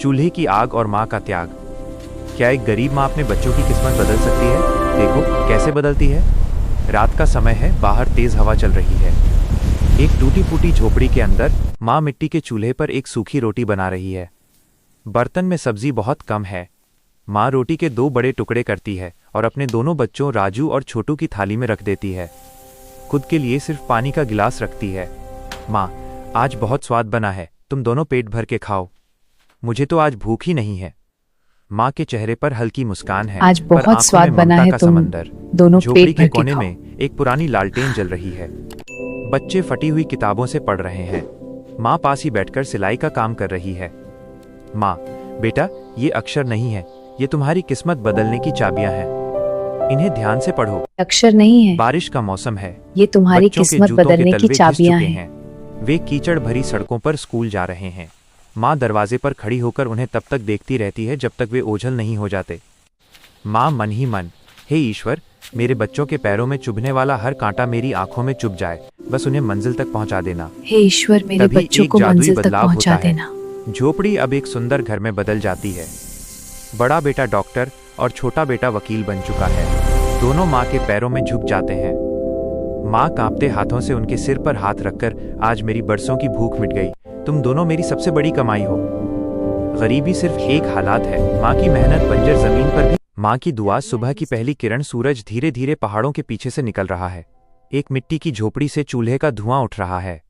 चूल्हे की आग और माँ का त्याग। क्या एक गरीब माँ अपने बच्चों की किस्मत बदल सकती है? देखो कैसे बदलती है। रात का समय है, बाहर तेज हवा चल रही है। एक टूटी फूटी झोपड़ी के अंदर माँ मिट्टी के चूल्हे पर एक सूखी रोटी बना रही है। बर्तन में सब्जी बहुत कम है। माँ रोटी के 2 बड़े टुकड़े करती है और अपने दोनों बच्चों राजू और छोटू की थाली में रख देती है। खुद के लिए सिर्फ पानी का गिलास रखती है। माँ, आज बहुत स्वाद बना है, तुम दोनों पेट भर के खाओ। मुझे तो आज भूख ही नहीं है। माँ के चेहरे पर हल्की मुस्कान है, आज बहुत स्वाद बना है, तुम दोनों झोपड़ी पेट के भर के कोने खाओ। में एक पुरानी लालटेन जल रही है। बच्चे फटी हुई किताबों से पढ़ रहे हैं। माँ पास ही बैठकर सिलाई का काम कर रही है। माँ, बेटा, ये अक्षर नहीं है, ये तुम्हारी किस्मत बदलने की चाबियां हैं। इन्हें ध्यान से पढ़ो। अक्षर नहीं है, बारिश का मौसम है। ये तुम्हारी बच्चों के किस्मत जूतों के बदलने की तलवे घिस चाबियां चुके हैं। वे कीचड़ भरी सड़कों पर स्कूल जा रहे हैं। माँ दरवाजे पर खड़ी होकर उन्हें तब तक देखती रहती है जब तक वे ओझल नहीं हो जाते। माँ मन ही मन, हे ईश्वर, मेरे बच्चों के पैरों में चुभने वाला हर कांटा मेरी आंखों में चुभ जाए, बस उन्हें मंजिल तक पहुंचा देना। हे ईश्वर, मेरे तभी बच्चों एक को जादुई मंजिल तक बदलाव पहुंचा होता है। देना। झोपड़ी अब एक सुंदर घर में बदल जाती है। बड़ा बेटा डॉक्टर और छोटा बेटा वकील बन चुका है। दोनों माँ के पैरों में झुक जाते हैं। माँ कांपते हाथों से उनके सिर पर हाथ रखकर, आज मेरी बरसों की भूख मिट गई, तुम दोनों मेरी सबसे बड़ी कमाई हो। गरीबी सिर्फ एक हालात है, माँ की मेहनत बंजर जमीन पर भी। माँ की दुआ। सुबह की पहली किरण, सूरज धीरे धीरे पहाड़ों के पीछे से निकल रहा है। एक मिट्टी की झोपड़ी से चूल्हे का धुआं उठ रहा है।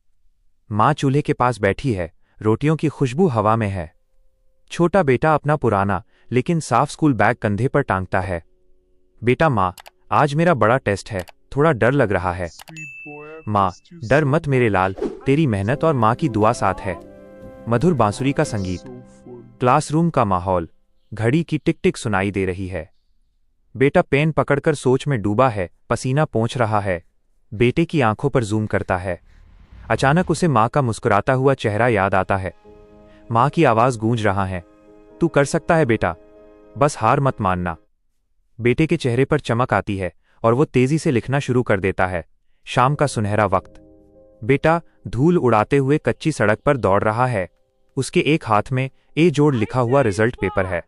माँ चूल्हे के पास बैठी है, रोटियों की खुशबू हवा में है। छोटा बेटा अपना पुराना लेकिन साफ स्कूल बैग कंधे पर टांगता है। बेटा, माँ, आज मेरा बड़ा टेस्ट है, थोड़ा डर लग रहा है। माँ, डर मत मेरे लाल, तेरी मेहनत और माँ की दुआ साथ है। मधुर बांसुरी का संगीत। क्लासरूम का माहौल। घड़ी की टिक टिक सुनाई दे रही है। बेटा पेन पकड़कर सोच में डूबा है, पसीना पोंछ रहा है। बेटे की आंखों पर जूम करता है। अचानक उसे माँ का मुस्कुराता हुआ चेहरा याद आता है। माँ की आवाज गूंज रहा है, तू कर सकता है बेटा, बस हार मत मानना। बेटे के चेहरे पर चमक आती है और वो तेजी से लिखना शुरू कर देता है। शाम का सुनहरा वक्त। बेटा धूल उड़ाते हुए कच्ची सड़क पर दौड़ रहा है। उसके एक हाथ में ए जोड़ लिखा हुआ रिजल्ट पेपर है।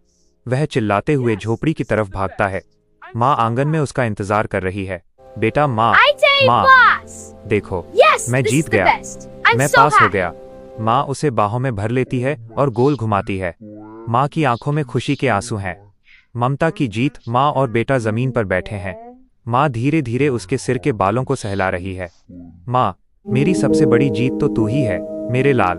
वह चिल्लाते हुए झोपड़ी की तरफ भागता है। माँ आंगन में उसका इंतजार कर रही है। बेटा, माँ, देखो, मैं जीत गया, मैं पास हो गया। माँ उसे बाहों में भर लेती है और गोल घुमाती है। माँ की आंखों में खुशी के आंसू हैं। ममता की जीत। माँ और बेटा जमीन पर बैठे हैं। माँ धीरे धीरे उसके सिर के बालों को सहला रही है। माँ, मेरी सबसे बड़ी जीत तो तू ही है, मेरे लाल।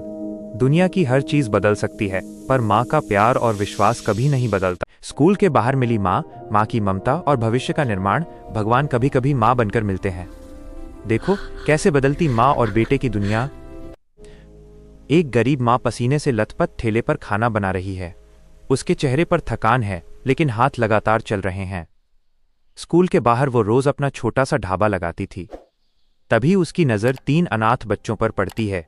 दुनिया की हर चीज बदल सकती है, पर माँ का प्यार और विश्वास कभी नहीं बदलता। स्कूल के बाहर मिली माँ, माँ की ममता और भविष्य का निर्माण। भगवान कभी कभी माँ बनकर मिलते हैं। देखो कैसे बदलती माँ और बेटे की दुनिया। एक गरीब माँ पसीने से लथपथ ठेले पर खाना बना रही है। उसके चेहरे पर थकान है, लेकिन हाथ लगातार चल रहे हैं। स्कूल के बाहर वो रोज अपना छोटा सा ढाबा लगाती थी। तभी उसकी नज़र 3 अनाथ बच्चों पर पड़ती है।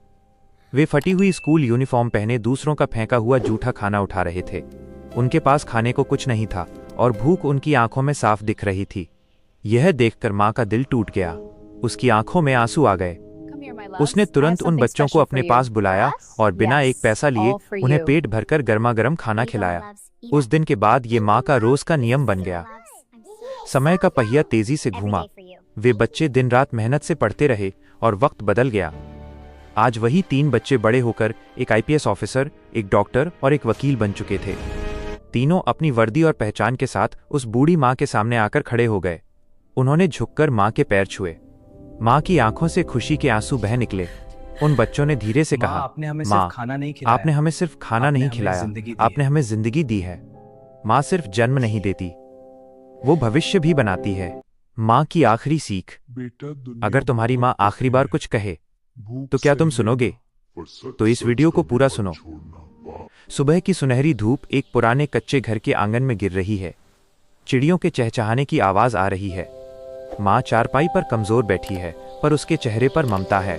वे फटी हुई स्कूल यूनिफॉर्म पहने दूसरों का फेंका हुआ जूठा खाना उठा रहे थे। उनके पास खाने को कुछ नहीं था और भूख उनकी आंखों में साफ दिख रही थी। यह देखकर माँ का दिल टूट गया। उसकी आंखों में आंसू आ गए। उसने तुरंत उन बच्चों को अपने पास बुलाया और बिना एक पैसा लिए उन्हें पेट भरकर गर्मा-गर्म खाना खिलाया। उस दिन के बाद ये माँ का रोज का नियम बन गया। समय का पहिया तेजी से घूमा। वे बच्चे दिन रात मेहनत से पढ़ते रहे और वक्त बदल गया। आज वही 3 बच्चे बड़े होकर एक आईपीएस ऑफिसर, एक डॉक्टर और एक वकील बन चुके थे। तीनों अपनी वर्दी और पहचान के साथ उस बूढ़ी माँ के सामने आकर खड़े हो गए। उन्होंने झुककर माँ के पैर छुए। माँ की आंखों से खुशी के आंसू बह निकले। उन बच्चों ने धीरे से कहा, माँ, आपने हमें सिर्फ खाना नहीं खिलाया, आपने हमें जिंदगी दी है। माँ सिर्फ जन्म नहीं देती, वो भविष्य भी बनाती है। माँ की आखिरी सीख। अगर तुम्हारी माँ आखिरी बार कुछ कहे तो क्या तुम सुनोगे? तो इस वीडियो को पूरा सुनो। सुबह की सुनहरी धूप एक पुराने कच्चे घर के आंगन में गिर रही है। चिड़ियों के चहचहाने की आवाज आ रही है। माँ चारपाई पर कमजोर बैठी है, पर उसके चेहरे पर ममता है।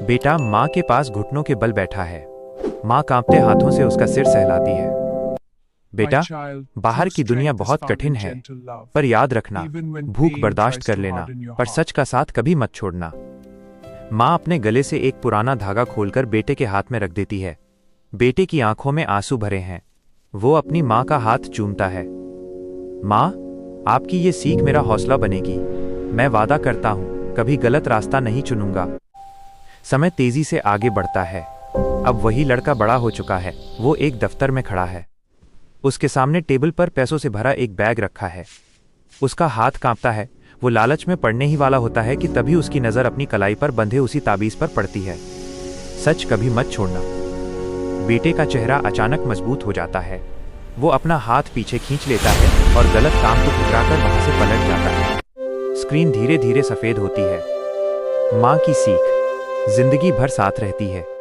बेटा माँ के पास घुटनों के बल बैठा है। माँ कांपते हाथों से उसका सिर सहलाती है। बेटा, बाहर की दुनिया बहुत कठिन है, पर याद रखना, भूख बर्दाश्त कर लेना, पर सच का साथ कभी मत छोड़ना। माँ अपने गले से एक पुराना धागा खोलकर बेटे के हाथ में रख देती है। बेटे की आंखों में आंसू भरे हैं। वो अपनी माँ का हाथ चूमता है। माँ, आपकी ये सीख मेरा हौसला बनेगी। मैं वादा करता हूँ कभी गलत रास्ता नहीं चुनूंगा। समय तेजी से आगे बढ़ता है। अब वही लड़का बड़ा हो चुका है। वो एक दफ्तर में खड़ा है। उसके सामने टेबल पर पैसों से भरा एक बैग रखा है। उसका हाथ कांपता है। वो लालच में पड़ने ही वाला होता है कि तभी उसकी नज़र अपनी कलाई पर बंधे उसी ताबीज़ पर पड़ती है। सच कभी मत छोड़ना। बेटे का चेहरा अचानक मजबूत हो जाता है। वो अपना हाथ पीछे खींच लेता है और गलत काम को ठुकराकर वहां से पलट जाता है। स्क्रीन धीरे धीरे सफ़ेद होती है। माँ की सीख जिंदगी भर साथ रहती है।